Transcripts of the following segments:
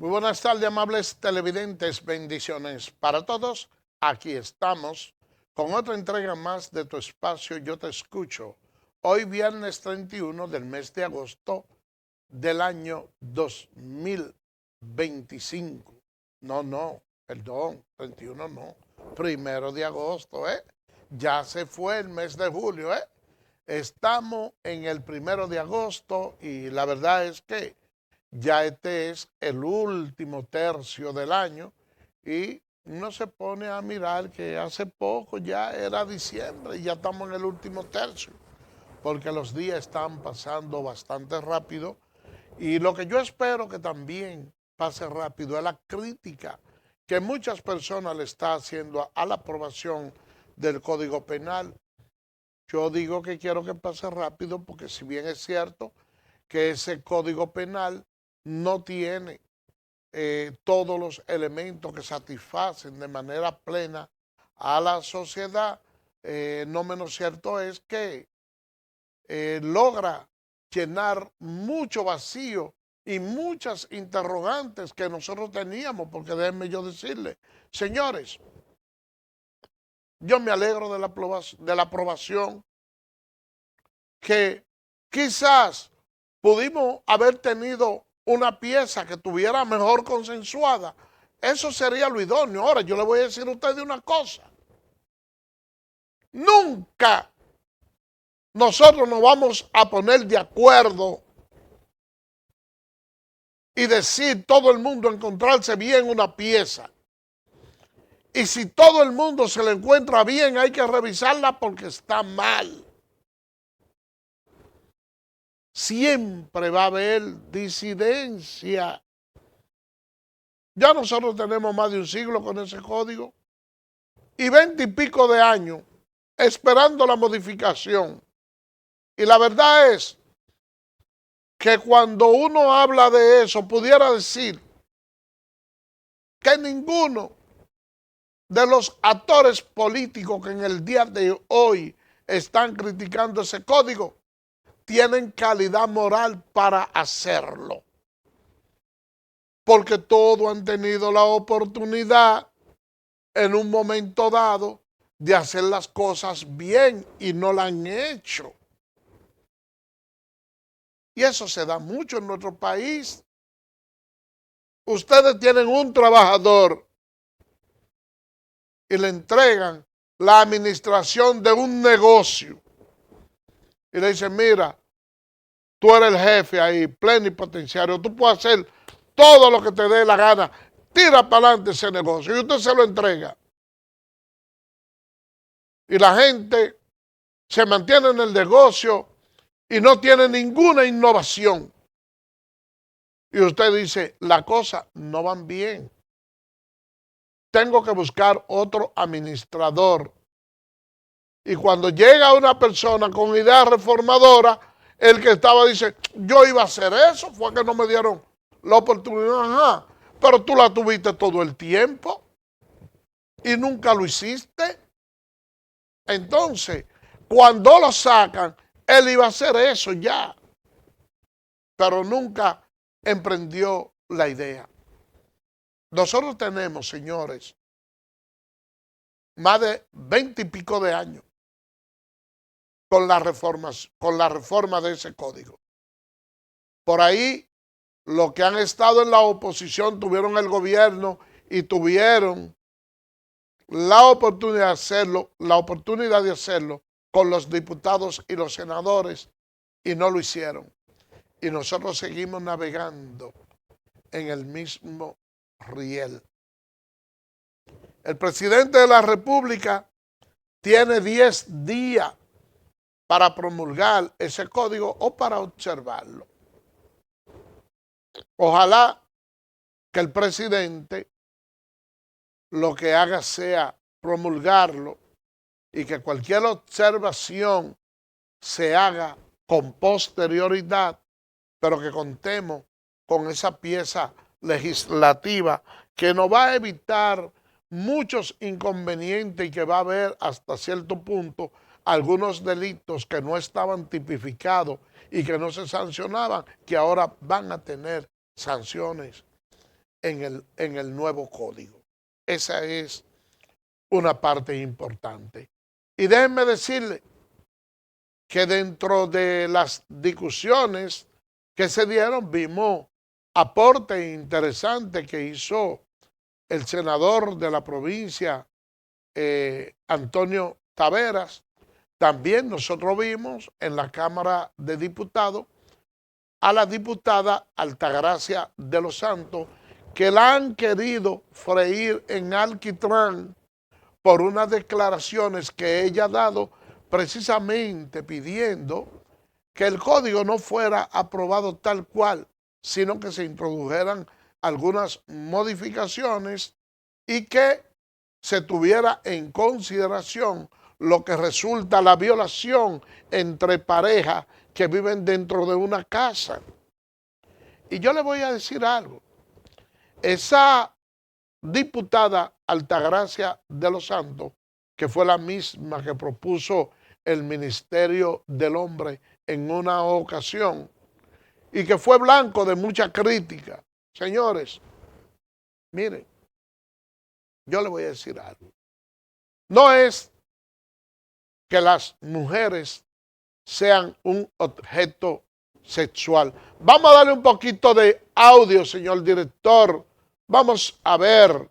Muy buenas tardes, amables televidentes, bendiciones para todos. Aquí estamos con otra entrega más de tu espacio Yo Te Escucho. Hoy viernes 31 del mes de agosto del año 2025. Perdón, 31 no, 1 de agosto, Ya se fue el mes de julio, Estamos en el 1 de agosto y la verdad es que ya este es el último tercio del año y uno se pone a mirar que hace poco ya era diciembre y ya estamos en el último tercio, porque los días están pasando bastante rápido y lo que yo espero que también pase rápido es la crítica que muchas personas le están haciendo a la aprobación del Código Penal. Yo digo que quiero que pase rápido porque si bien es cierto que ese Código Penal no tiene todos los elementos que satisfacen de manera plena a la sociedad, no menos cierto es que logra llenar mucho vacío y muchas interrogantes que nosotros teníamos, porque déjenme yo decirle, señores, yo me alegro de la aprobación que quizás pudimos haber tenido una pieza que tuviera mejor consensuada. Eso sería lo idóneo. Ahora, yo le voy a decir a ustedes una cosa. Nunca nosotros nos vamos a poner de acuerdo y decir todo el mundo encontrarse bien una pieza. Y si todo el mundo se le encuentra bien, hay que revisarla porque está mal. Siempre va a haber disidencia. Ya nosotros tenemos más de un siglo con ese código y 20 y pico de años esperando la modificación. Y la verdad es que cuando uno habla de eso, pudiera decir que ninguno de los actores políticos que en el día de hoy están criticando ese código tienen calidad moral para hacerlo. Porque todos han tenido la oportunidad en un momento dado de hacer las cosas bien y no la han hecho. Y eso se da mucho en nuestro país. Ustedes tienen un trabajador y le entregan la administración de un negocio y le dicen, mira, tú eres el jefe ahí, plenipotenciario, tú puedes hacer todo lo que te dé la gana, tira para adelante ese negocio y usted se lo entrega. Y la gente se mantiene en el negocio y no tiene ninguna innovación. Y usted dice, las cosas no van bien. Tengo que buscar otro administrador. Y cuando llega una persona con idea reformadora, el que estaba dice, yo iba a hacer eso, fue que no me dieron la oportunidad. Ajá, pero tú la tuviste todo el tiempo y nunca lo hiciste. Entonces, cuando lo sacan, él iba a hacer eso ya, pero nunca emprendió la idea. Nosotros tenemos, señores, más de 20 y pico de años con la reforma de ese código. Por ahí, los que han estado en la oposición tuvieron el gobierno y tuvieron la oportunidad de hacerlo con los diputados y los senadores y no lo hicieron. Y nosotros seguimos navegando en el mismo riel. El presidente de la República tiene 10 días para promulgar ese código o para observarlo. Ojalá que el presidente lo que haga sea promulgarlo y que cualquier observación se haga con posterioridad, pero que contemos con esa pieza legislativa que nos va a evitar muchos inconvenientes y que va a haber hasta cierto punto algunos delitos que no estaban tipificados y que no se sancionaban, que ahora van a tener sanciones. en el nuevo código. Esa es una parte importante. Y déjenme decirle que dentro de las discusiones que se dieron, vimos aporte interesante que hizo el senador de la provincia, Antonio Taveras. También nosotros vimos en la Cámara de Diputados a la diputada Altagracia de los Santos, que la han querido freír en alquitrán por unas declaraciones que ella ha dado precisamente pidiendo que el código no fuera aprobado tal cual, sino que se introdujeran algunas modificaciones y que se tuviera en consideración lo que resulta la violación entre parejas que viven dentro de una casa. Y yo le voy a decir algo. Esa diputada Altagracia de los Santos, que fue la misma que propuso el Ministerio del Hombre en una ocasión y que fue blanco de mucha crítica. Señores, miren, yo le voy a decir algo. No es que las mujeres sean un objeto sexual. Vamos a darle un poquito de audio, señor director. Vamos a ver.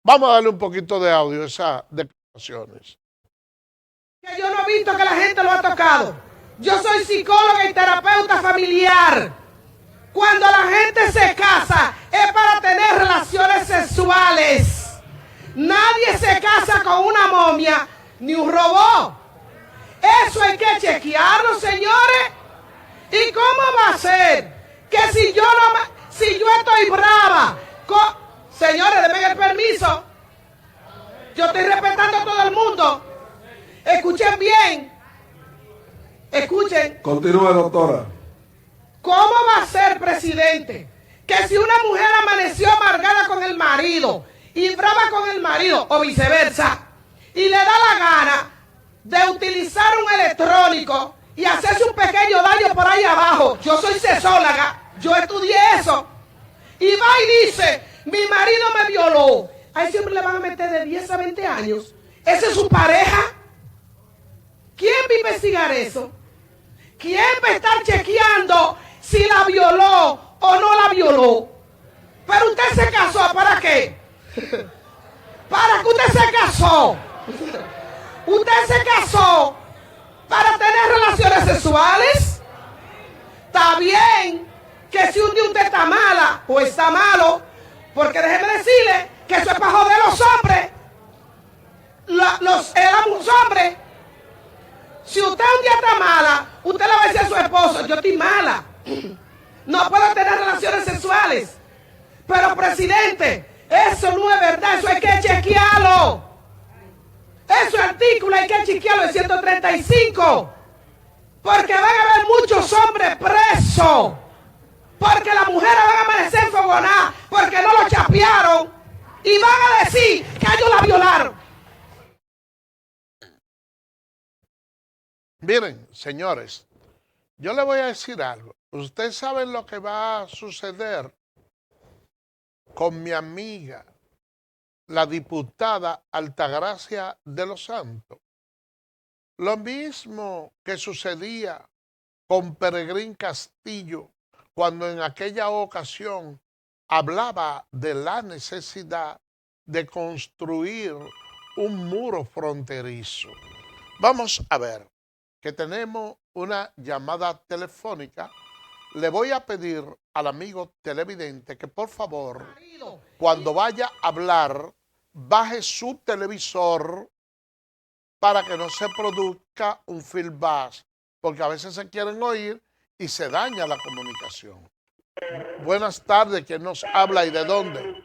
Vamos a darle un poquito de audio a esas declaraciones. Yo no he visto que la gente lo ha tocado. Yo soy psicóloga y terapeuta familiar. Cuando la gente se casa es para tener relaciones sexuales. Nadie se casa con una momia ni un robot. Eso hay que chequearlo, señores. ¿Y cómo va a ser que si yo estoy brava señores, denme el permiso. Yo estoy respetando a todo el mundo. Escuchen bien. Escuchen. Continúe, doctora. ¿Cómo va a ser, presidente, que si una mujer amaneció amargada con el marido y brava con el marido, o viceversa, y le da la gana de utilizar un electrónico y hacerse un pequeño daño por ahí abajo? Yo soy sexóloga, yo estudié eso. Y va y dice, mi marido me violó. A ese hombre le van a meter de 10 a 20 años. ¿Esa es su pareja? ¿Quién va a investigar eso? ¿Quién va a estar chequeando si la violó o no la violó? Pero usted se casó, ¿para qué? ¿Para qué usted se casó? ¿Usted se casó para tener relaciones sexuales? Está bien que si un día usted está mala o está malo, porque déjeme decirle que eso es para joder a los hombres. Los hombres. Si usted un día está mala, usted le va a decir a su esposo, yo estoy mala, no puedo tener relaciones sexuales. Pero, presidente, eso no es verdad, eso hay que chequearlo. Ese artículo hay que chequearlo en 135. Porque van a haber muchos hombres presos. Porque las mujeres van a amanecer enfogonadas, porque no lo chapearon. Y van a decir que ellos la violaron. Miren, señores, yo le voy a decir algo. Ustedes saben lo que va a suceder con mi amiga, la diputada Altagracia de los Santos. Lo mismo que sucedía con Peregrín Castillo cuando en aquella ocasión hablaba de la necesidad de construir un muro fronterizo. Vamos a ver que tenemos una llamada telefónica. Le voy a pedir al amigo televidente que por favor, cuando vaya a hablar, baje su televisor para que no se produzca un feedback, porque a veces se quieren oír y se daña la comunicación. Buenas tardes, ¿quién nos habla y de dónde?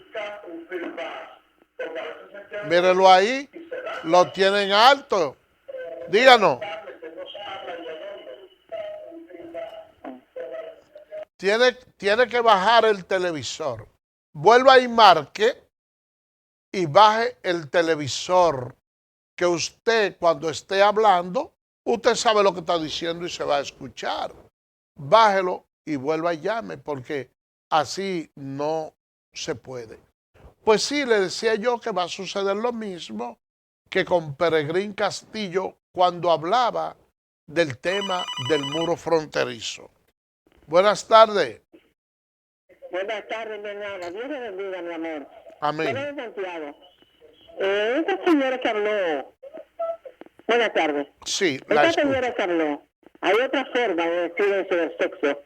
Mírelo ahí, lo tienen alto. Díganos. Tiene que bajar el televisor. Vuelva y marque y baje el televisor. Que usted, cuando esté hablando, usted sabe lo que está diciendo y se va a escuchar. Bájelo y vuelva y llame, porque así no se puede. Pues sí, le decía yo que va a suceder lo mismo que con Peregrín Castillo cuando hablaba del tema del muro fronterizo. Buenas tardes. Buenas tardes, mi hermana. Dios le bendiga, mi amor. Amén. Soy de Santiago. Esta señora que habló... Buenas tardes. Sí, la Esta escucho. señora que habló, hay otra forma de decir eso del sexo.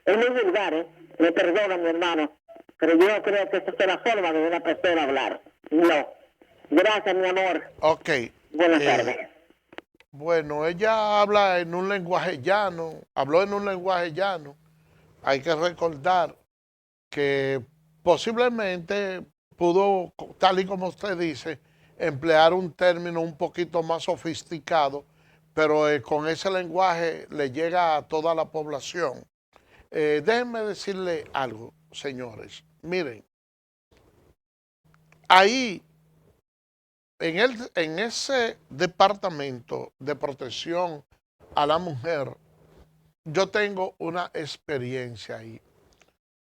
Es muy vulgar, ¿eh? Me perdona, mi hermano. Pero yo creo que esa es la forma de una persona hablar. No. Gracias, mi amor. Ok. Buenas tardes. Bueno, ella habla en un lenguaje llano, habló en un lenguaje llano. Hay que recordar que posiblemente pudo, tal y como usted dice, emplear un término un poquito más sofisticado, pero con ese lenguaje le llega a toda la población. Déjenme decirle algo, señores. Miren, ahí, en ese departamento de protección a la mujer, yo tengo una experiencia ahí.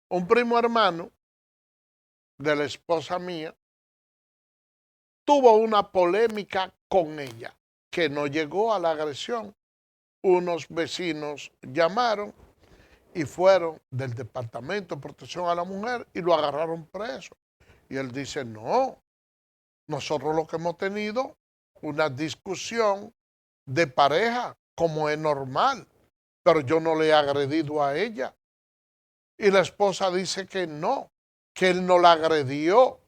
Un primo hermano de la esposa mía tuvo una polémica con ella, que no llegó a la agresión. Unos vecinos llamaron y fueron del Departamento de Protección a la Mujer y lo agarraron preso. Y él dice, no, nosotros lo que hemos tenido, una discusión de pareja, como es normal, pero yo no le he agredido a ella. Y la esposa dice que no, que él no la agredió.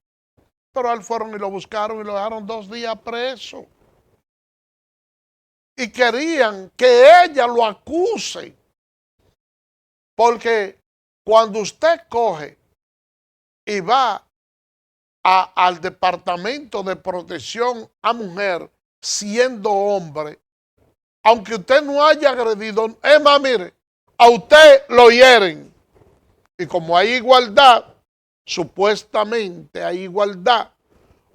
Pero él fueron y lo buscaron y lo dejaron 2 días preso. Y querían que ella lo acuse. Porque cuando usted coge y va al Departamento de Protección a Mujer siendo hombre, aunque usted no haya agredido, es más, mire, a usted lo hieren. Y como hay igualdad, supuestamente hay igualdad,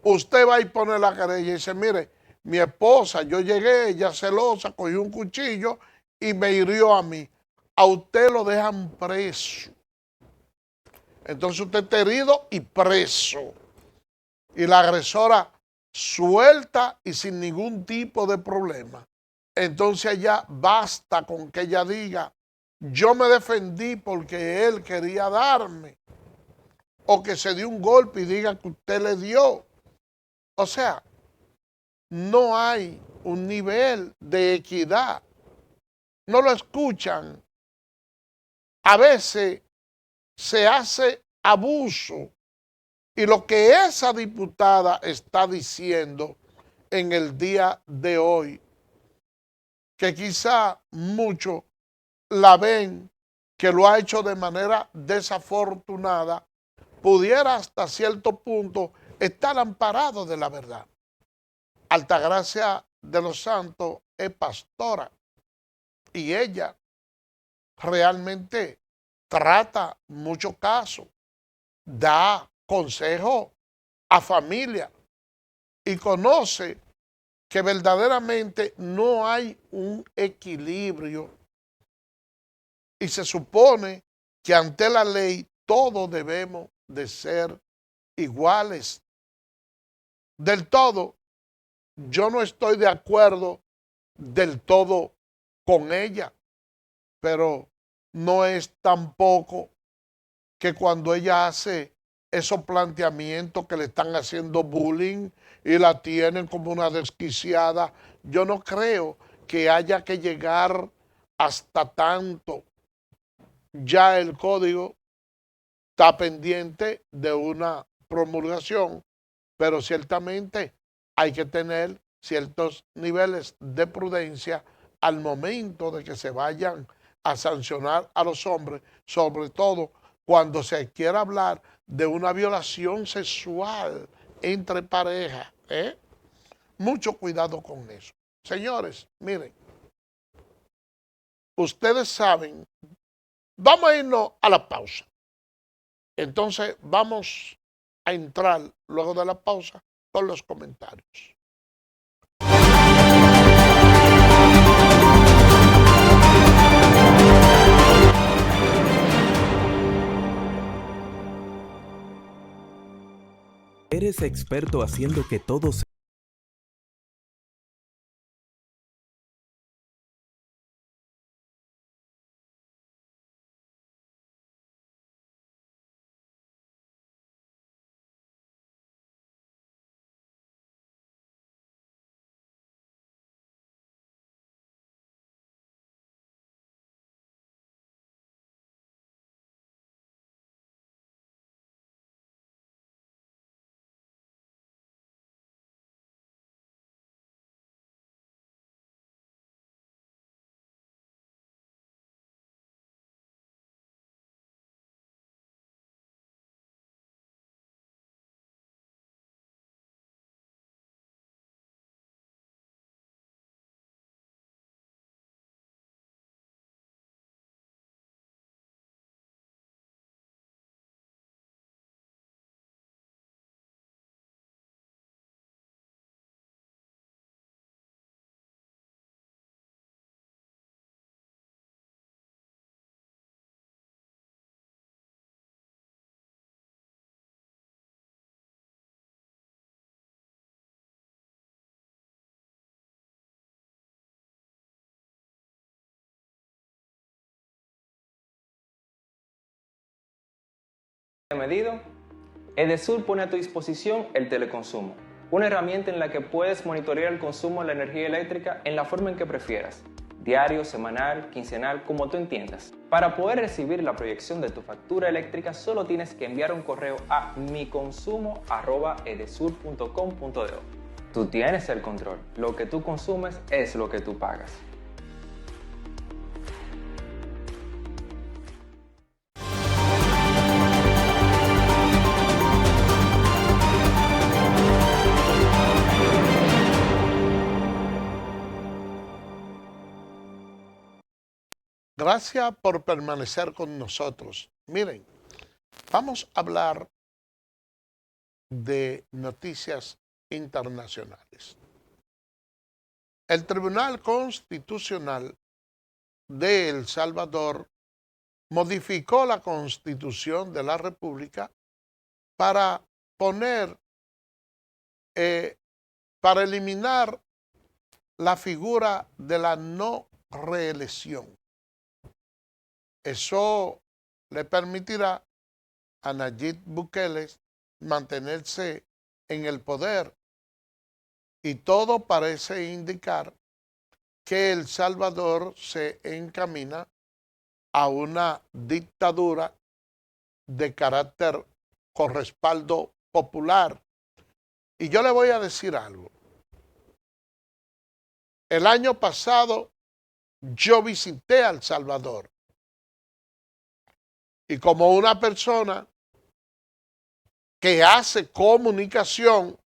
usted va a ir poner la querella y dice, mire, mi esposa, yo llegué, ella celosa, cogió un cuchillo y me hirió a mí. A usted lo dejan preso. Entonces usted está herido y preso. Y la agresora suelta y sin ningún tipo de problema. Entonces ya basta con que ella diga, yo me defendí porque él quería darme. O que se dio un golpe y diga que usted le dio. O sea, no hay un nivel de equidad. No lo escuchan. A veces se hace abuso. Y lo que esa diputada está diciendo en el día de hoy, que quizá muchos la ven que lo ha hecho de manera desafortunada, pudiera hasta cierto punto estar amparado de la verdad. Altagracia de los Santos es pastora y ella realmente trata muchos casos, da consejo a familia y conoce que verdaderamente no hay un equilibrio y se supone que ante la ley todos debemos de ser iguales. Del todo, yo no estoy de acuerdo del todo con ella, pero no es tampoco que cuando ella hace esos planteamientos que le están haciendo bullying y la tienen como una desquiciada, yo no creo que haya que llegar hasta tanto. Ya el código está pendiente de una promulgación, pero ciertamente hay que tener ciertos niveles de prudencia al momento de que se vayan a sancionar a los hombres, sobre todo cuando se quiera hablar de una violación sexual entre parejas. Mucho cuidado con eso. Señores, miren, ustedes saben, vamos a irnos a la pausa. Entonces vamos a entrar luego de la pausa con los comentarios. Eres experto haciendo que todo se... Medido, Edesur pone a tu disposición el teleconsumo, una herramienta en la que puedes monitorear el consumo de la energía eléctrica en la forma en que prefieras, diario, semanal, quincenal, como tú entiendas. Para poder recibir la proyección de tu factura eléctrica solo tienes que enviar un correo a miconsumo@edesur.com.do. Tú tienes el control, lo que tú consumes es lo que tú pagas. Gracias por permanecer con nosotros. Miren, vamos a hablar de noticias internacionales. El Tribunal Constitucional de El Salvador modificó la Constitución de la República para para eliminar la figura de la no reelección. Eso le permitirá a Nayib Bukele mantenerse en el poder y todo parece indicar que El Salvador se encamina a una dictadura de carácter con respaldo popular. Y yo le voy a decir algo. El año pasado yo visité a El Salvador. Y como una persona que hace comunicación,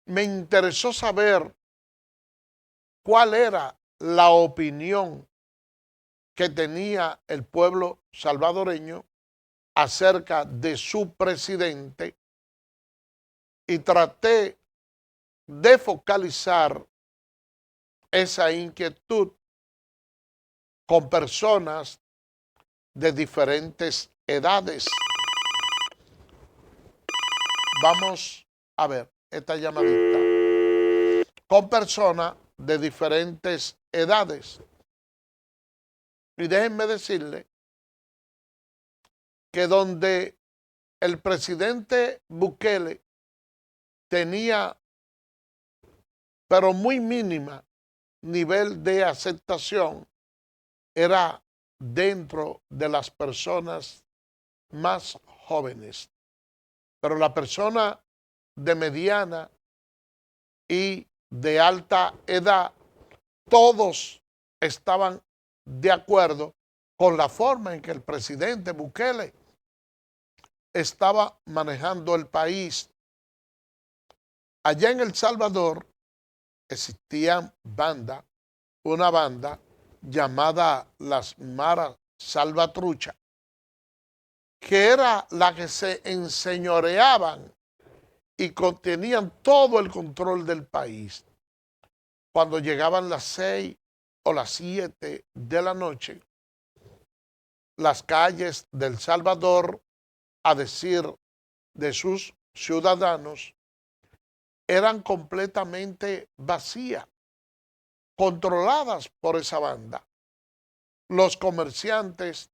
me interesó saber cuál era la opinión que tenía el pueblo salvadoreño acerca de su presidente y traté de focalizar esa inquietud con personas de diferentes edades. Vamos a ver esta llamadita. Con personas de diferentes edades. Y déjenme decirle que donde el presidente Bukele tenía, pero muy mínima, nivel de aceptación, era dentro de las personas más jóvenes. Pero la persona de mediana y de alta edad, todos estaban de acuerdo con la forma en que el presidente Bukele estaba manejando el país. Allá en El Salvador existía una banda llamada las Maras Salvatrucha, que era la que se enseñoreaban y tenían todo el control del país. Cuando llegaban las 6 o las 7 de la noche, las calles de El Salvador, a decir de sus ciudadanos eran completamente vacías, controladas por esa banda. Los comerciantes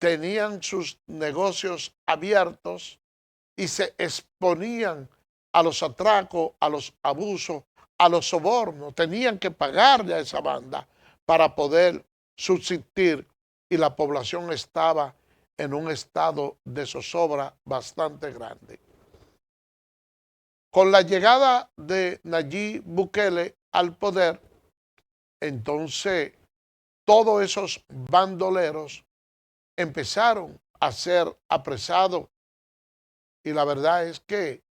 tenían sus negocios abiertos y se exponían a los atracos, a los abusos, a los sobornos. Tenían que pagarle a esa banda para poder subsistir y la población estaba en un estado de zozobra bastante grande. Con la llegada de Nayib Bukele al poder, entonces todos esos bandoleros empezaron a ser apresados y la verdad es que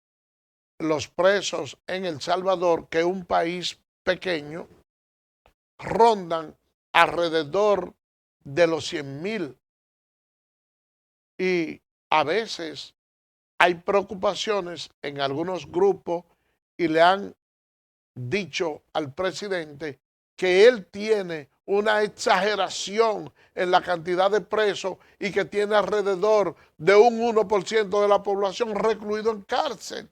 los presos en El Salvador, que es un país pequeño, rondan alrededor de los 100,000 y a veces hay preocupaciones en algunos grupos y le han dicho al presidente que él tiene una exageración en la cantidad de presos y que tiene alrededor de un 1% de la población recluido en cárcel.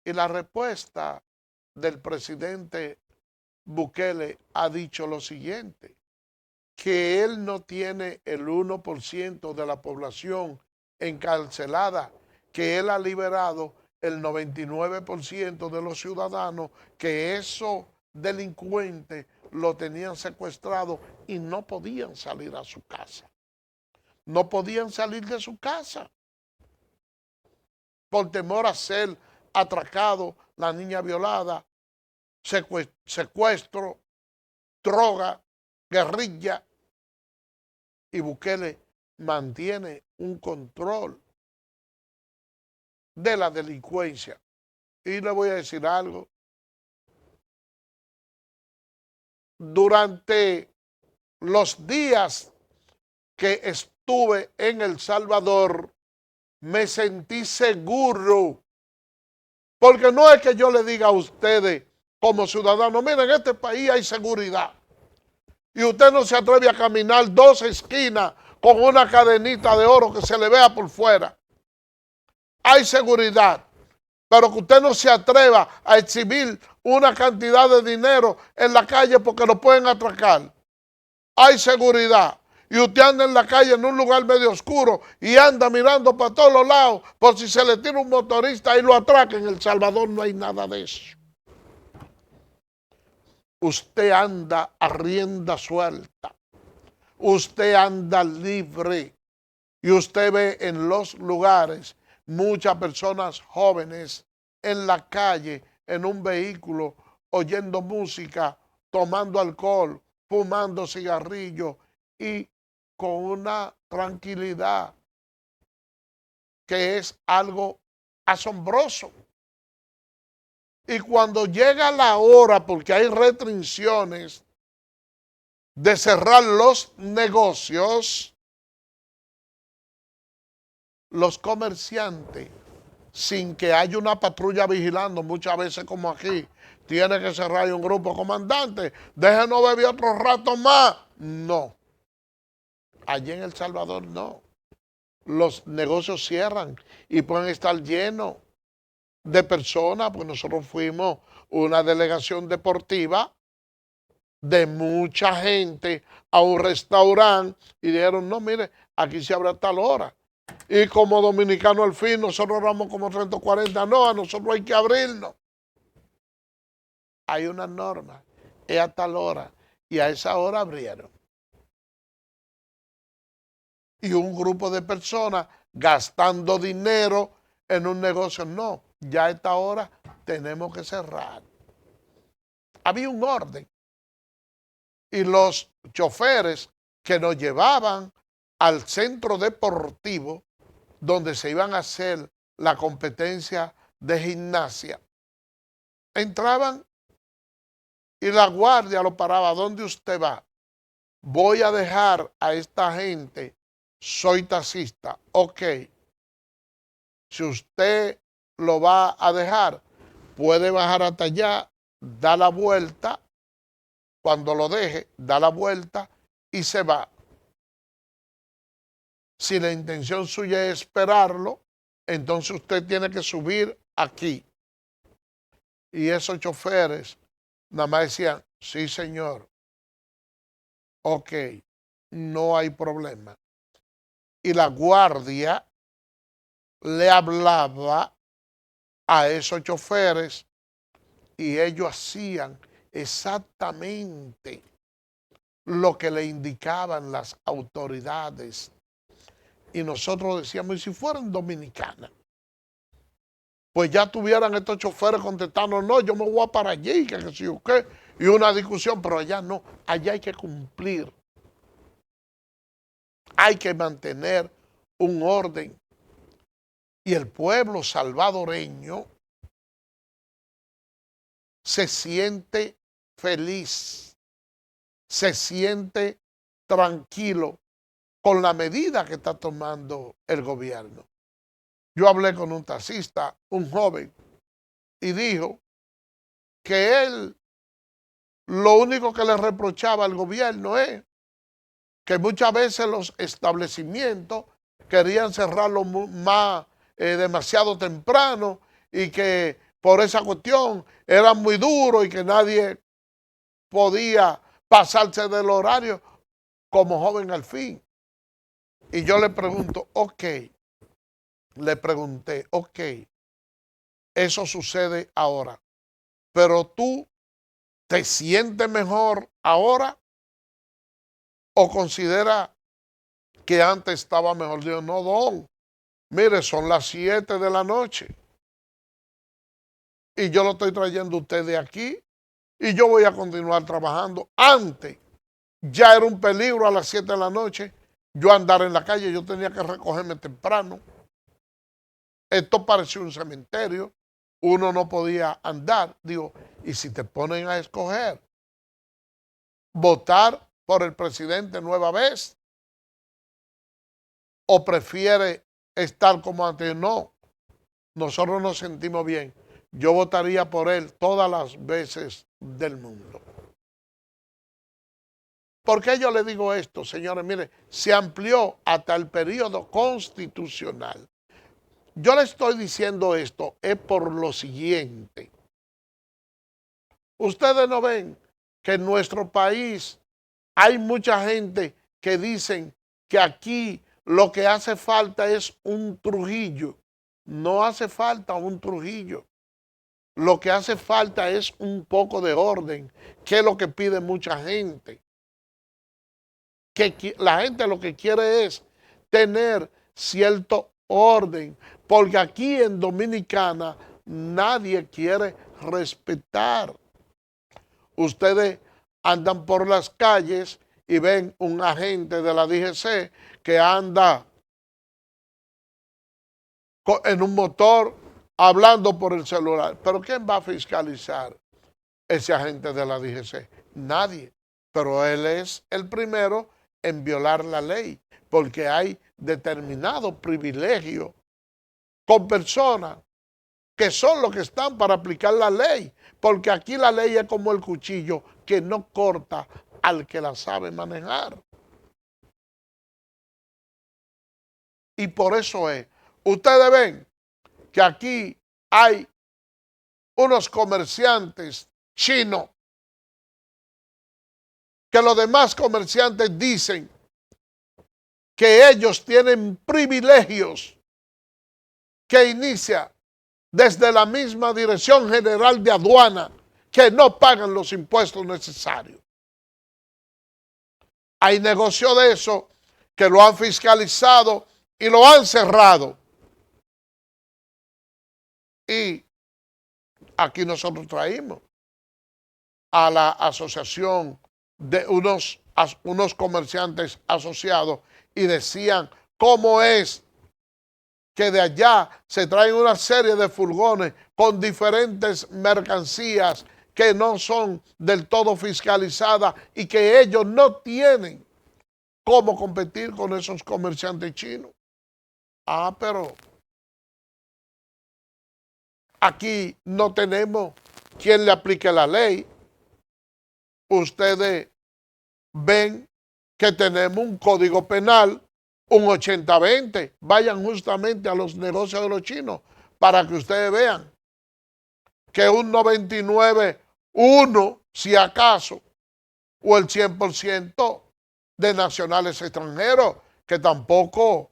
Y la respuesta del presidente Bukele ha dicho lo siguiente, que él no tiene el 1% de la población encarcelada, que él ha liberado el 99% de los ciudadanos, que esos delincuentes lo tenían secuestrado y no podían salir a su casa. No podían salir de su casa por temor a ser atracado, la niña violada, secuestro, droga, guerrilla. Y Bukele mantiene un control de la delincuencia. Y le voy a decir algo. Durante los días que estuve en El Salvador, me sentí seguro. Porque no es que yo le diga a ustedes como ciudadanos, miren, en este país hay seguridad. Y usted no se atreve a caminar 2 esquinas con una cadenita de oro que se le vea por fuera. Hay seguridad, pero que usted no se atreva a exhibir una cantidad de dinero en la calle porque lo pueden atracar. Hay seguridad. Y usted anda en la calle en un lugar medio oscuro y anda mirando para todos los lados por si se le tira un motorista y lo atraca. En El Salvador no hay nada de eso. Usted anda a rienda suelta. Usted anda libre. Y usted ve en los lugares muchas personas jóvenes en la calle, en un vehículo, oyendo música, tomando alcohol, fumando cigarrillos y con una tranquilidad que es algo asombroso. Y cuando llega la hora, porque hay restricciones de cerrar los negocios, los comerciantes, sin que haya una patrulla vigilando, muchas veces como aquí, tiene que cerrar un grupo, comandante, déjenos beber otro rato más. No. Allí en El Salvador no. Los negocios cierran y pueden estar llenos de personas, pues nosotros fuimos una delegación deportiva de mucha gente a un restaurante y dijeron, no, mire, aquí se abre a tal hora. Y como dominicano al fin, nosotros éramos como 140, no, a nosotros hay que abrirnos. Hay una norma, es a tal hora, y a esa hora abrieron. Y un grupo de personas gastando dinero en un negocio, no, ya a esta hora tenemos que cerrar. Había un orden. Y los choferes que nos llevaban al centro deportivo donde se iban a hacer la competencia de gimnasia, entraban y la guardia lo paraba. ¿Dónde usted va? Voy a dejar a esta gente, soy taxista. Ok, si usted lo va a dejar, puede bajar hasta allá, da la vuelta, cuando lo deje, da la vuelta y se va. Si la intención suya es esperarlo, entonces usted tiene que subir aquí. Y esos choferes nada más decían, sí señor, ok, no hay problema. Y la guardia le hablaba a esos choferes y ellos hacían exactamente lo que le indicaban las autoridades. Y nosotros decíamos, ¿y si fueran dominicanas? Pues ya tuvieran estos choferes contestando, no, yo me voy para allí, que si yo qué, y una discusión, pero allá no, allá hay que cumplir. Hay que mantener un orden. Y el pueblo salvadoreño se siente feliz, se siente tranquilo con la medida que está tomando el gobierno. Yo hablé con un taxista, un joven, y dijo que él lo único que le reprochaba al gobierno es que muchas veces los establecimientos querían cerrarlo más demasiado temprano y que por esa cuestión era muy duro y que nadie podía pasarse del horario como joven al fin. Y yo le pregunto, ok, le pregunté, ok, eso sucede ahora, pero tú te sientes mejor ahora o considera que antes estaba mejor. Digo, no, don, mire, son las 7 de la noche y yo lo estoy trayendo a usted de aquí y yo voy a continuar trabajando. Antes ya era un peligro a las 7 de la noche yo andar en la calle, yo tenía que recogerme temprano. Esto parecía un cementerio, uno no podía andar. Digo, y si te ponen a escoger, votar por el presidente nueva vez, o prefiere estar como antes. No, nosotros nos sentimos bien. Yo votaría por él todas las veces del mundo. ¿Por qué yo le digo esto, señores? Mire, se amplió hasta el periodo constitucional. Yo le estoy diciendo esto es por lo siguiente. Ustedes no ven que en nuestro país hay mucha gente que dicen que aquí lo que hace falta es un Trujillo. No hace falta un Trujillo. Lo que hace falta es un poco de orden, que es lo que pide mucha gente. Que la gente lo que quiere es tener cierto orden, porque aquí en Dominicana nadie quiere respetar. Ustedes andan por las calles y ven un agente de la DGC que anda en un motor hablando por el celular. ¿Pero quién va a fiscalizar ese agente de la DGC? Nadie. Pero él es el primero en violar la ley, porque hay determinados privilegios con personas que son los que están para aplicar la ley, porque aquí la ley es como el cuchillo que no corta al que la sabe manejar. Y por eso es, ustedes ven que aquí hay unos comerciantes chinos que los demás comerciantes dicen que ellos tienen privilegios que inicia desde la misma Dirección General de Aduana, que no pagan los impuestos necesarios. Hay negocio de eso que lo han fiscalizado y lo han cerrado. Y aquí nosotros traímos a la asociación de unos comerciantes asociados y decían cómo es que de allá se traen una serie de furgones con diferentes mercancías que no son del todo fiscalizadas y que ellos no tienen cómo competir con esos comerciantes chinos. Ah, pero aquí no tenemos quien le aplique la ley. Ustedes ven que tenemos un código penal un 80-20. Vayan justamente a los negocios de los chinos para que ustedes vean que un 99-1, si acaso, o el 100% de nacionales extranjeros, que tampoco,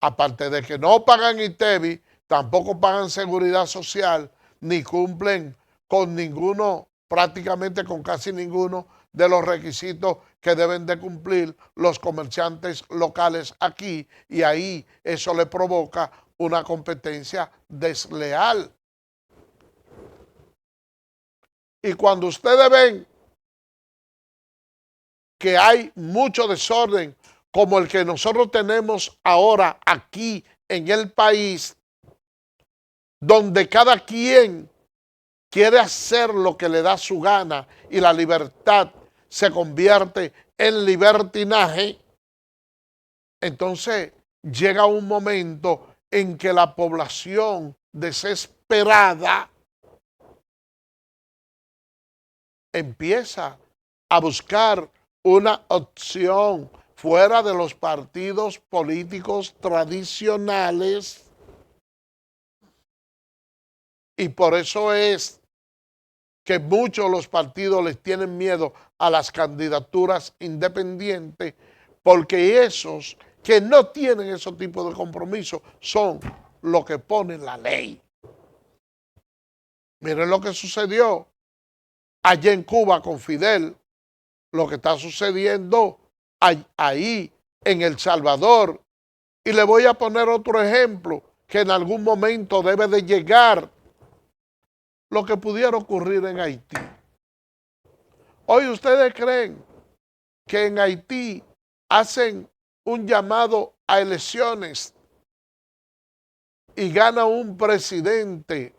aparte de que no pagan ITEVI, tampoco pagan seguridad social, ni cumplen con ninguno, prácticamente con casi ninguno de los requisitos que deben de cumplir los comerciantes locales aquí, y ahí eso le provoca una competencia desleal. Y cuando ustedes ven que hay mucho desorden como el que nosotros tenemos ahora aquí en el país, donde cada quien quiere hacer lo que le da su gana y la libertad se convierte en libertinaje, entonces llega un momento en que la población desesperada empieza a buscar una opción fuera de los partidos políticos tradicionales, y por eso es que muchos de los partidos les tienen miedo a las candidaturas independientes, porque esos que no tienen ese tipo de compromiso son los que ponen la ley. Miren lo que sucedió allá en Cuba con Fidel, lo que está sucediendo ahí en El Salvador. Y le voy a poner otro ejemplo que en algún momento debe de llegar, lo que pudiera ocurrir en Haití. Hoy ustedes creen que en Haití hacen un llamado a elecciones y gana un presidente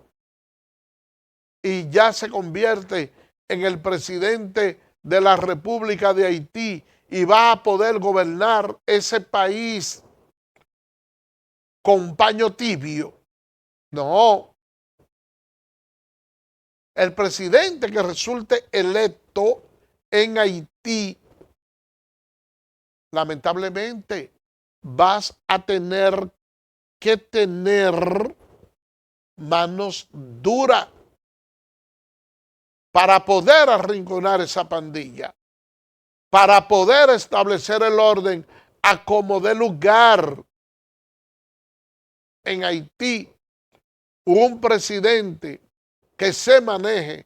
y ya se convierte en el presidente de la República de Haití y va a poder gobernar ese país con paño tibio. No. El presidente que resulte electo en Haití, lamentablemente, vas a tener que tener manos duras para poder arrinconar esa pandilla, para poder establecer el orden a como dé lugar. En Haití, un presidente que se maneje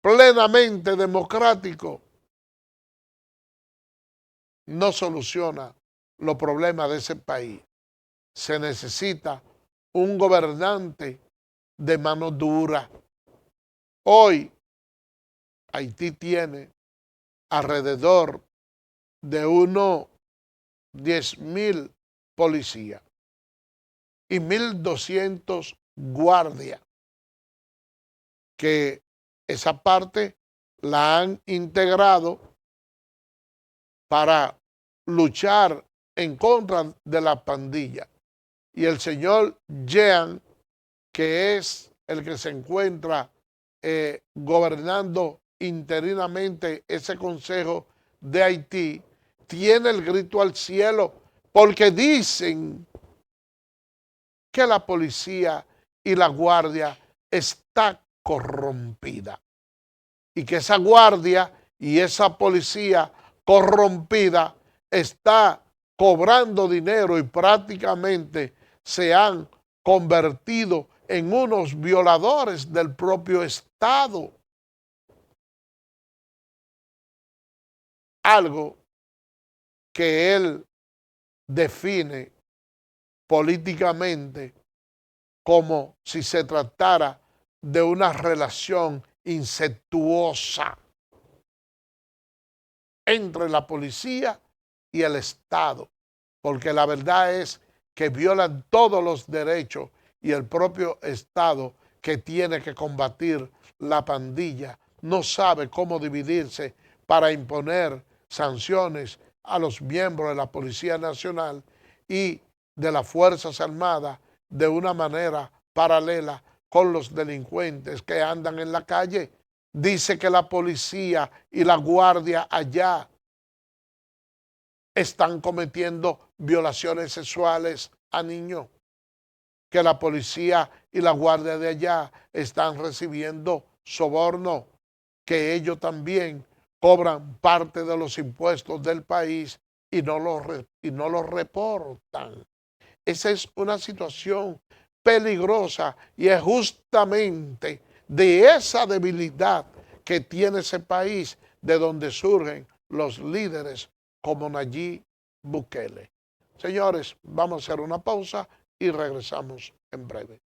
plenamente democrático no soluciona los problemas de ese país. Se necesita un gobernante de mano dura. Hoy, Haití tiene alrededor de unos 10,000 policías y 1,200 guardias, que esa parte la han integrado para luchar en contra de la pandilla. Y el señor Jean, que es el que se encuentra gobernando interinamente ese Consejo de Haití, tiene el grito al cielo porque dicen que la policía y la guardia está corrompida y que esa guardia y esa policía corrompida está cobrando dinero y prácticamente se han convertido en unos violadores del propio Estado. Algo que él define políticamente como si se tratara de una relación incestuosa entre la policía y el Estado, porque la verdad es que violan todos los derechos y el propio Estado, que tiene que combatir la pandilla, no sabe cómo dividirse para imponer sanciones a los miembros de la Policía Nacional y de las Fuerzas Armadas de una manera paralela con los delincuentes que andan en la calle. Dice que la policía y la guardia allá están cometiendo violaciones sexuales a niños, que la policía y la guardia de allá están recibiendo soborno, que ellos también cobran parte de los impuestos del país y no los reportan. Esa es una situación peligrosa y es justamente de esa debilidad que tiene ese país de donde surgen los líderes como Nayib Bukele. Señores, vamos a hacer una pausa y regresamos en breve.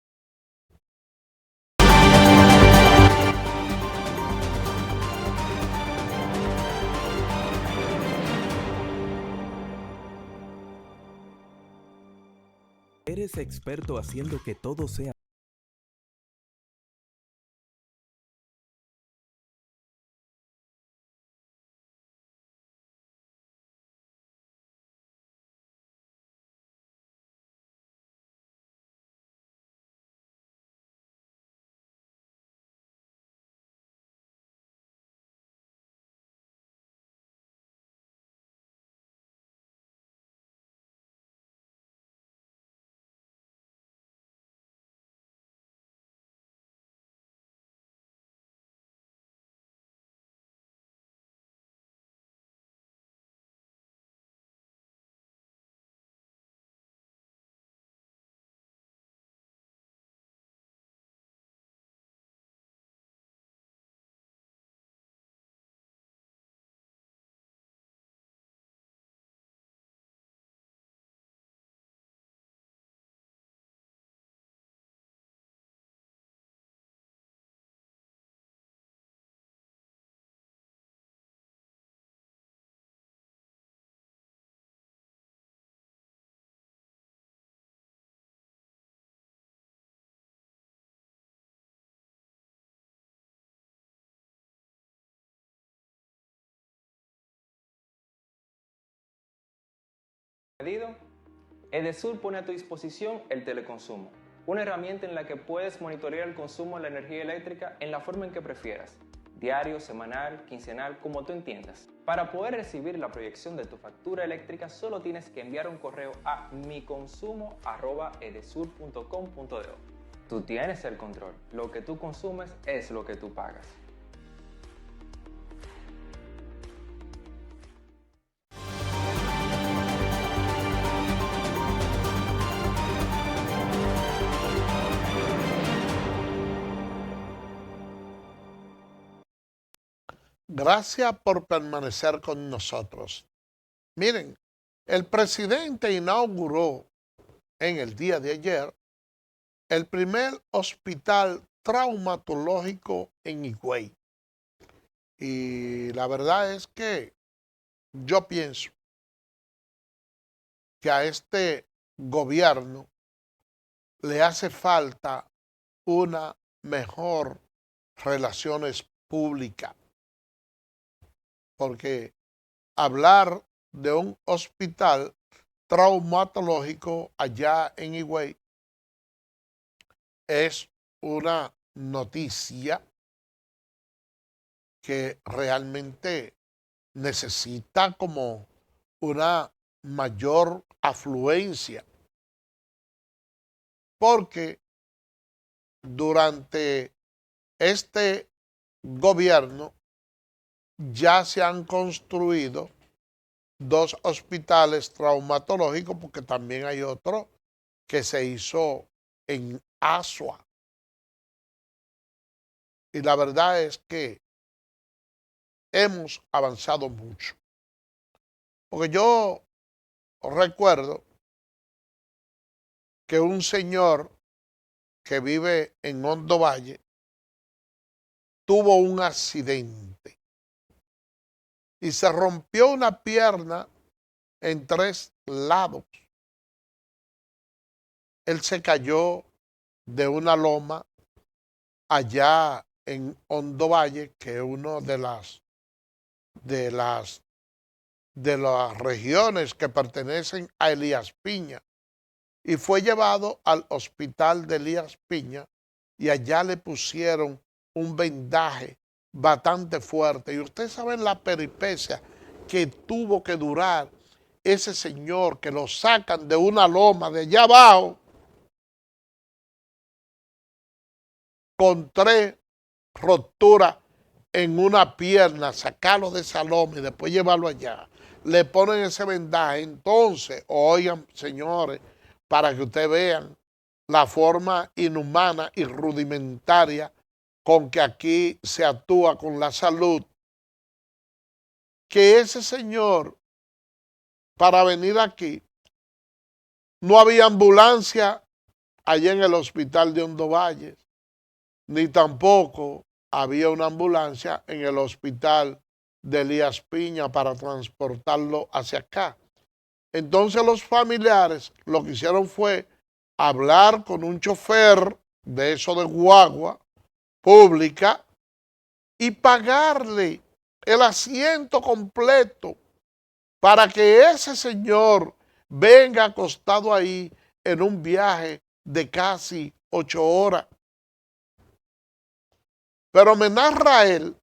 Eres experto haciendo que todo sea. Edesur pone a tu disposición el teleconsumo, una herramienta en la que puedes monitorear el consumo de la energía eléctrica en la forma en que prefieras, diario, semanal, quincenal, como tú entiendas. Para poder recibir la proyección de tu factura eléctrica, solo tienes que enviar un correo a miconsumo@edesur.com.do. Tú tienes el control, lo que tú consumes es lo que tú pagas. Gracias por permanecer con nosotros. Miren, el presidente inauguró en el día de ayer el primer hospital traumatológico en Higüey. Y la verdad es que yo pienso que a este gobierno le hace falta una mejor relaciones públicas. Porque hablar de un hospital traumatológico allá en Higüey es una noticia que realmente necesita como una mayor afluencia, porque durante este gobierno ya se han construido 2 hospitales traumatológicos, porque también hay otro que se hizo en Asua. Y la verdad es que hemos avanzado mucho. Porque yo recuerdo que un señor que vive en Hondo Valle tuvo un accidente y se rompió una pierna en 3 lados. Él se cayó de una loma allá en Hondo Valle, que es una de las regiones que pertenecen a Elías Piña, y fue llevado al hospital de Elías Piña y allá le pusieron un vendaje bastante fuerte. Y ustedes saben la peripecia que tuvo que durar ese señor que lo sacan de una loma de allá abajo con 3 rupturas en una pierna, sacarlo de esa loma y después llevarlo allá. Le ponen ese vendaje. Entonces, oigan, señores, para que ustedes vean la forma inhumana y rudimentaria con que aquí se actúa con la salud, que ese señor, para venir aquí, no había ambulancia allá en el hospital de Hondo Valle, ni tampoco había una ambulancia en el hospital de Elías Piña para transportarlo hacia acá. Entonces los familiares lo que hicieron fue hablar con un chofer de eso de guagua pública y pagarle el asiento completo para que ese señor venga acostado ahí en un viaje de casi 8 horas. Pero me narra él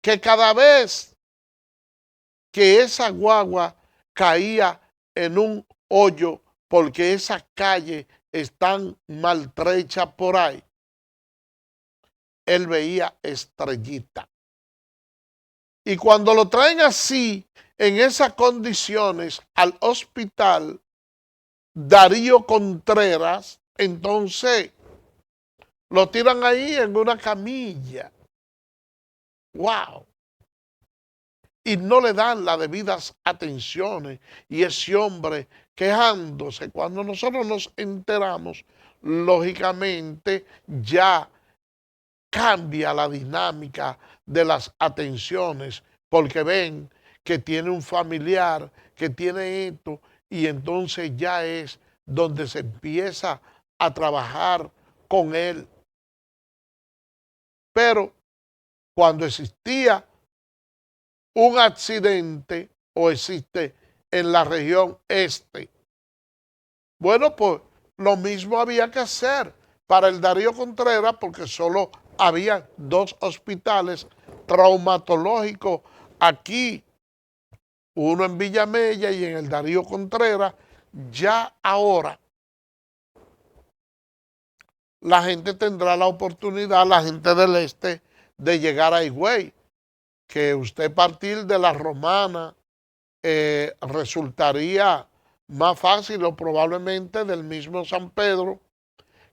que cada vez que esa guagua caía en un hoyo porque esas calles están maltrechas por ahí, él veía estrellita. Y cuando lo traen así, en esas condiciones, al hospital Darío Contreras, entonces lo tiran ahí en una camilla. ¡Wow! Y no le dan las debidas atenciones. Y ese hombre quejándose. Cuando nosotros nos enteramos, lógicamente ya cambia la dinámica de las atenciones, porque ven que tiene un familiar, que tiene esto, y entonces ya es donde se empieza a trabajar con él. Pero cuando existía un accidente o existe en la región este, bueno, pues lo mismo había que hacer para el Darío Contreras, porque solo había 2 hospitales traumatológicos aquí, uno en Villamella y en el Darío Contreras. Ya ahora la gente tendrá la oportunidad, la gente del este, de llegar a Higüey, que usted partir de la Romana resultaría más fácil, o probablemente del mismo San Pedro,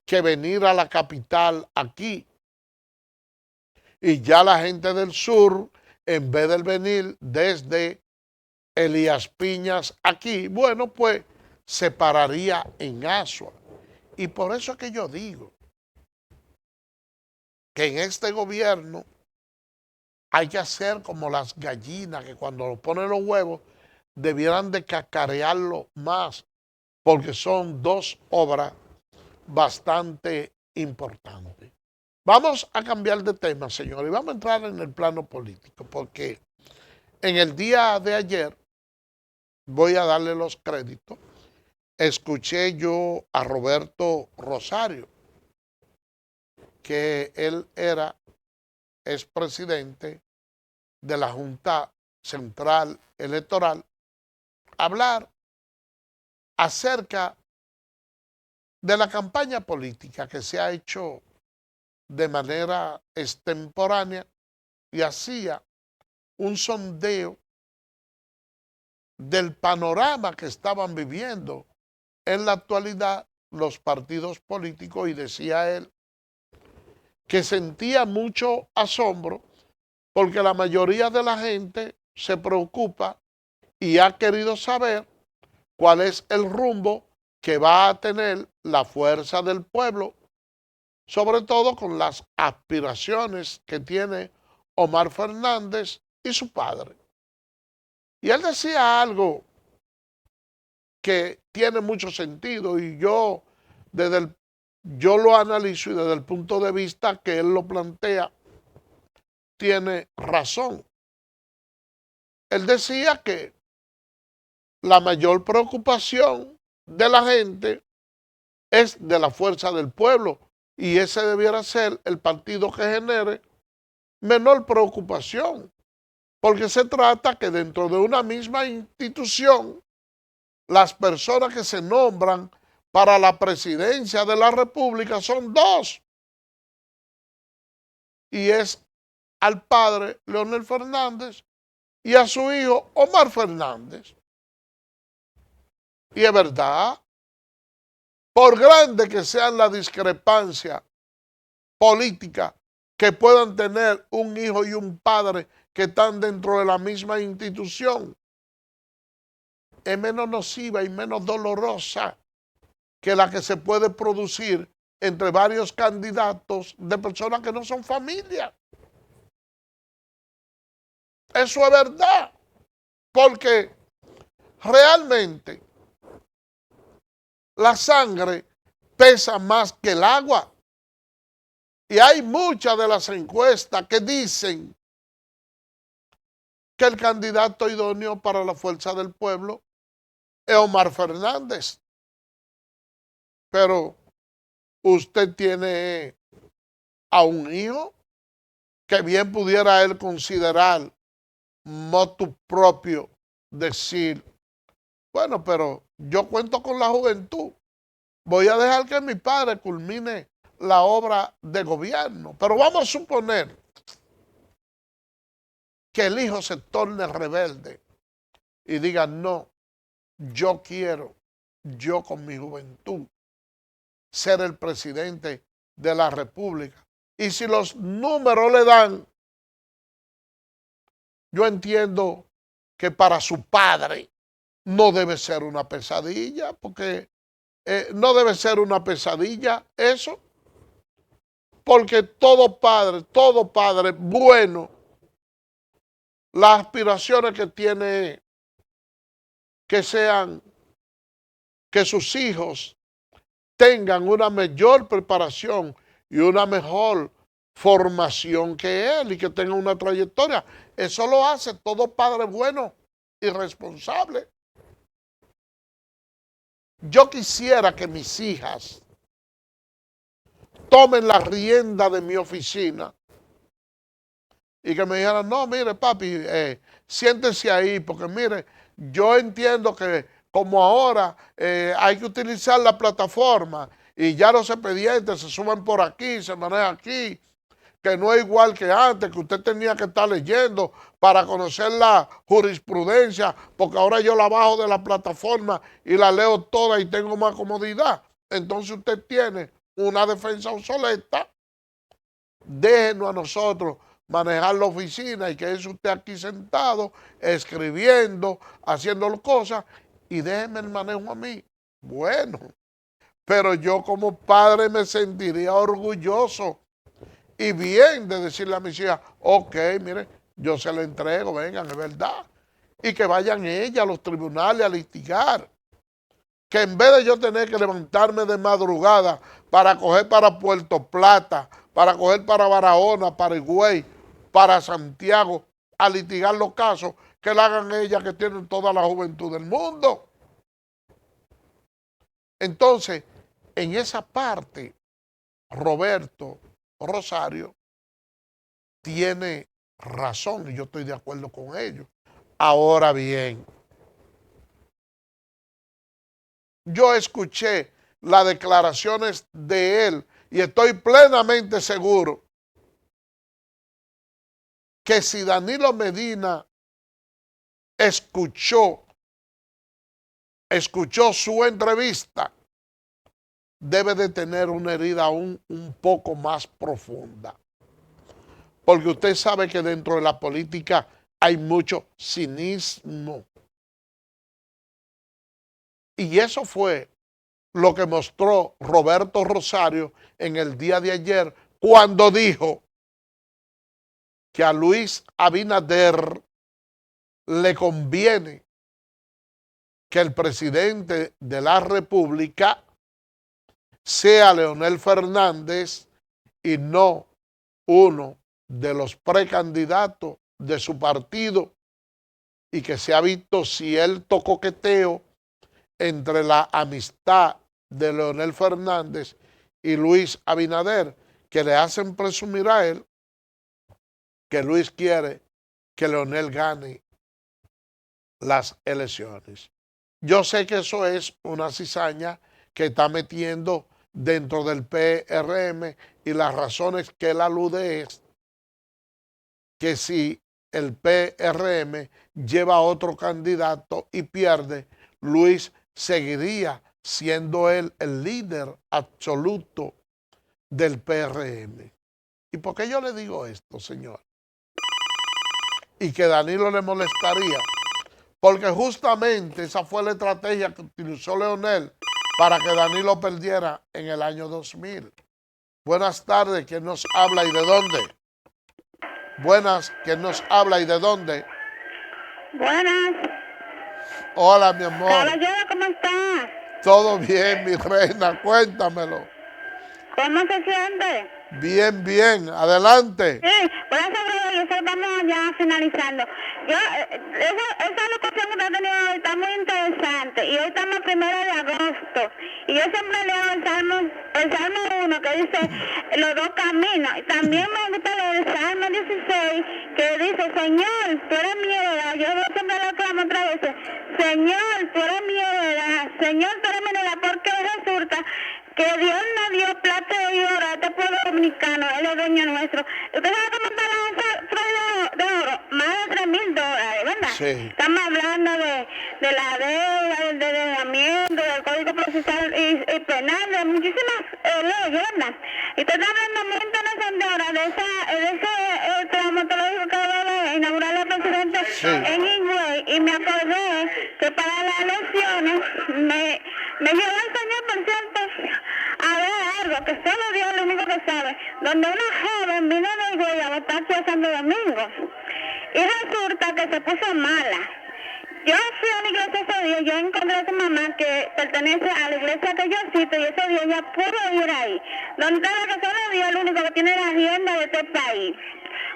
que venir a la capital aquí. Y ya la gente del sur, en vez de venir desde Elías Piñas aquí, bueno, pues se pararía en Asua. Y por eso es que yo digo que en este gobierno hay que hacer como las gallinas, que cuando ponen los huevos debieran de cacarearlo más, porque son 2 obras bastante importantes. Vamos a cambiar de tema, señor, y vamos a entrar en el plano político, porque en el día de ayer, voy a darle los créditos, escuché yo a Roberto Rosario, que él es presidente de la Junta Central Electoral, hablar acerca de la campaña política que se ha hecho de manera extemporánea, y hacía un sondeo del panorama que estaban viviendo en la actualidad los partidos políticos, y decía él que sentía mucho asombro porque la mayoría de la gente se preocupa y ha querido saber cuál es el rumbo que va a tener la Fuerza del Pueblo, sobre todo con las aspiraciones que tiene Omar Fernández y su padre. Y él decía algo que tiene mucho sentido, y yo lo analizo, y desde el punto de vista que él lo plantea, tiene razón. Él decía que la mayor preocupación de la gente es de la Fuerza del Pueblo, y ese debiera ser el partido que genere menor preocupación. Porque se trata que dentro de una misma institución, las personas que se nombran para la presidencia de la República son dos. Y es al padre Leonel Fernández y a su hijo Omar Fernández. Y es verdad, por grande que sean la discrepancia política que puedan tener un hijo y un padre que están dentro de la misma institución, es menos nociva y menos dolorosa que la que se puede producir entre varios candidatos de personas que no son familia. Eso es verdad, porque realmente la sangre pesa más que el agua. Y hay muchas de las encuestas que dicen que el candidato idóneo para la fuerza del pueblo es Omar Fernández. Pero usted tiene a un hijo que bien pudiera él considerar motu propio, decir, bueno, pero yo cuento con la juventud, voy a dejar que mi padre culmine la obra de gobierno. Pero vamos a suponer que el hijo se torne rebelde y diga, no, yo quiero, yo con mi juventud, ser el presidente de la República. Y si los números le dan, yo entiendo que para su padre no debe ser una pesadilla, porque no debe ser una pesadilla eso, porque todo padre bueno, las aspiraciones que tiene que sean, que sus hijos tengan una mayor preparación y una mejor formación que él y que tengan una trayectoria. Eso lo hace todo padre bueno y responsable. Yo quisiera que mis hijas tomen la rienda de mi oficina y que me dijeran, no, mire papi, siéntese ahí, porque mire, yo entiendo que como ahora hay que utilizar la plataforma y ya los expedientes se suben por aquí, se manejan aquí, que no es igual que antes, que usted tenía que estar leyendo para conocer la jurisprudencia, porque ahora yo la bajo de la plataforma y la leo toda y tengo más comodidad. Entonces usted tiene una defensa obsoleta. Déjenos a nosotros manejar la oficina y que es usted aquí sentado, escribiendo, haciendo cosas, y déjeme el manejo a mí. Bueno, pero yo como padre me sentiría orgulloso y bien de decirle a mis hijas, ok, mire, yo se la entrego, vengan, es verdad. Y que vayan ellas a los tribunales a litigar. Que en vez de yo tener que levantarme de madrugada para coger para Puerto Plata, para coger para Barahona, para Higüey, para Santiago, a litigar los casos, que la hagan ellas que tienen toda la juventud del mundo. Entonces, en esa parte, Roberto Rosario tiene razón y yo estoy de acuerdo con ellos. Ahora bien, yo escuché las declaraciones de él y estoy plenamente seguro que si Danilo Medina escuchó su entrevista, debe de tener una herida aún un poco más profunda. Porque usted sabe que dentro de la política hay mucho cinismo. Y eso fue lo que mostró Roberto Rosario en el día de ayer, cuando dijo que a Luis Abinader le conviene que el presidente de la República sea Leonel Fernández y no uno de los precandidatos de su partido, y que se ha visto cierto coqueteo entre la amistad de Leonel Fernández y Luis Abinader, que le hacen presumir a él que Luis quiere que Leonel gane las elecciones. Yo sé que eso es una cizaña que está metiendo dentro del PRM y las razones que él alude es que si el PRM lleva a otro candidato y pierde, Luis seguiría siendo él el líder absoluto del PRM. ¿Y por qué yo le digo esto, señor? Y que Danilo le molestaría. Porque justamente esa fue la estrategia que utilizó Leonel para que Danilo perdiera en el año 2000. Buenas tardes, ¿quién nos habla y de dónde? Buenas, ¿quién nos habla y de dónde? Buenas. Hola, mi amor. Caballero, ¿cómo está? Todo bien, mi reina, cuéntamelo. ¿Cómo se siente? Bien, bien, adelante. Sí, por eso vamos ya finalizando. Esa locución que usted ha tenido hoy está muy interesante. Y hoy estamos 1 de agosto. Y yo siempre leo el Salmo 1 que dice los dos caminos. Y también me gusta leer el Salmo 16 que dice, Señor, tú eres mi heredad. Yo siempre lo clamo otra vez. Señor, tú eres mi heredad. Señor, tú eres mi heredad. Porque resulta que Dios nos dio plata y oro a este pueblo dominicano, Él es dueño nuestro. ¿Usted sabe cómo está la flor de oro? Más de $3,000, ¿verdad? Sí. Estamos hablando de la deuda, del endeudamiento, del Código Procesal y Penal, de muchísimas leyes, ¿verdad? Y usted está hablando muy interesante ahora de ese traumatológico que va a inaugurar el presidente en Higüey, y me acordé que para las elecciones me llevó el señor, por cierto, a ver algo que solo Dios es lo único que sabe, donde una joven vino de Higüey a votar aquí a Santo Domingo y resulta que se puso mala. Yo fui a la iglesia ese día, yo encontré a su mamá que pertenece a la iglesia que yo cito y ese día ella pudo ir ahí, donde estaba que solo Dios es el único que tiene la agenda de este país.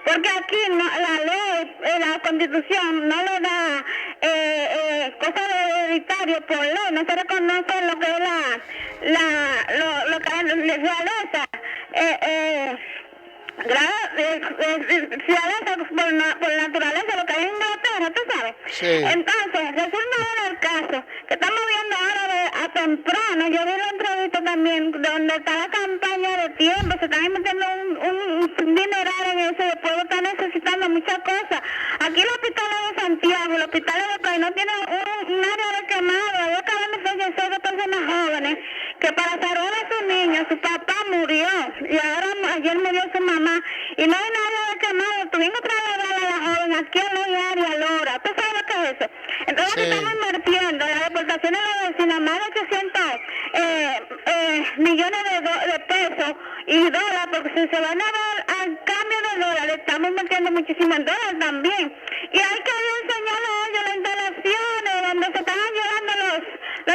Porque aquí no, la ley, la constitución no le da cosas de hereditario por ley, no se reconoce lo que es lo que es realeza. Por naturaleza, lo que hay en Inglaterra, ¿tú sabes? Sí. Entonces, resulta en el caso que estamos viendo ahora a temprano, yo vi la entrevista también, donde está la campaña de tiempo, se están metiendo un dineral en eso, el pueblo está necesitando muchas cosas. Aquí el hospital de Santiago, el hospital de País no tiene un área de quemado, hay acaban de fallecer de personas jóvenes que para salvar a su niño, su papá murió, y ahora ayer murió su mamá, y no hay nada de quemado, tuvimos que trasladar a la joven aquí a la área Lora, ¿tú sabes lo que es eso? Entonces estamos invirtiendo en las deportaciones de la vecina más de 800 millones de pesos y dólares, porque si se van a dar al cambio de dólares, estamos metiendo muchísimo en dólares también, y hay que enseñarle a ellos las instalaciones donde se están llevando los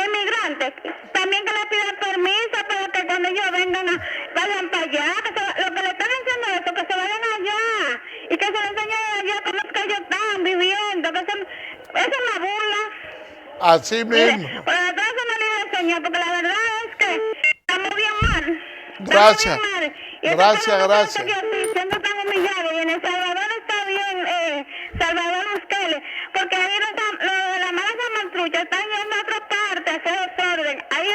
inmigrantes, también que les pidan permiso para que cuando ellos vengan vayan para allá, lo que le están diciendo es eso, que se vayan allá y que se les enseñe allá cómo es que ellos están viviendo, que es una burla. Así mismo. Mire, por detrás se me olvida, señor, porque la verdad es que estamos bien mal. Gracias. Gracias. Siendo tan humillado, y en El Salvador está bien, Salvador Busquele, porque ahí la mala Samaltrucha están yendo a otra parte a hacer desorden. Ahí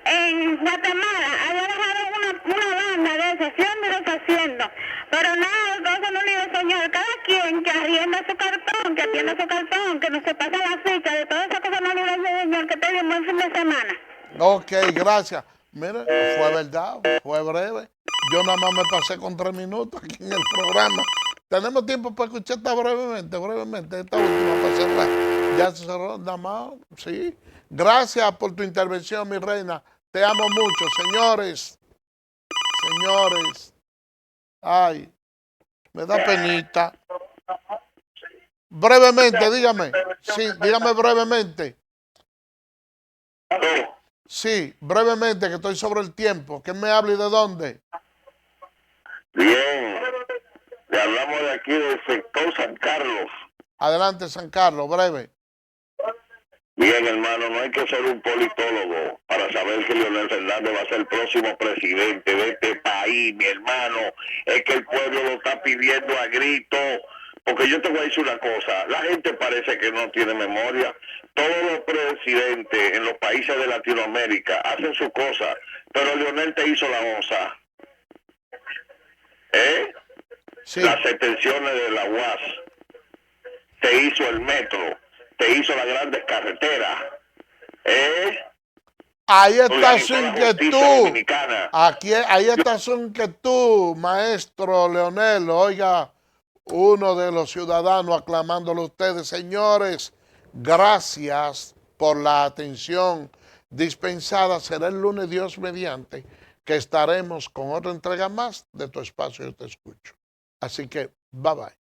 en Guatemala, ahí dejaron una banda de eso, haciendo y deshaciendo. Pero nada, entonces no le señor, cada quien que arrienda su cartón, que atienda su cartón, que no se pase la ficha, de todas esas cosas no le dice señor, que tenga un buen fin de semana. Ok, gracias. Mire, fue verdad, fue breve. Yo nada más me pasé con 3 minutos aquí en el programa. Tenemos tiempo para escuchar esta brevemente, esta última para cerrar. Ya se cerró, nada más, sí. Gracias por tu intervención, mi reina. Te amo mucho, señores. Ay, me da penita. Brevemente, dígame. Sí, dígame brevemente. Sí, brevemente, que estoy sobre el tiempo. ¿Quién me habla y de dónde? Bien, le hablamos de aquí del sector San Carlos. Adelante, San Carlos, breve. Bien, hermano, no hay que ser un politólogo para saber que Leonel Fernández va a ser el próximo presidente de este país, mi hermano. Es que el pueblo lo está pidiendo a grito, Porque yo te voy a decir una cosa, la gente parece que no tiene memoria. Todos los presidentes en los países de Latinoamérica hacen su cosa, pero Leonel te hizo la onza. Sí. Las extensiones de la UAS, te hizo el metro, te hizo las grandes carreteras. Ahí está Organizó su la justicia inquietud. dominicana. Ahí está su inquietud, maestro Leonel. Oiga, uno de los ciudadanos aclamándolo a ustedes. Señores, gracias por la atención dispensada. Será el lunes, Dios mediante, que estaremos con otra entrega más de Tu Espacio Yo Te Escucho. Así que, bye bye.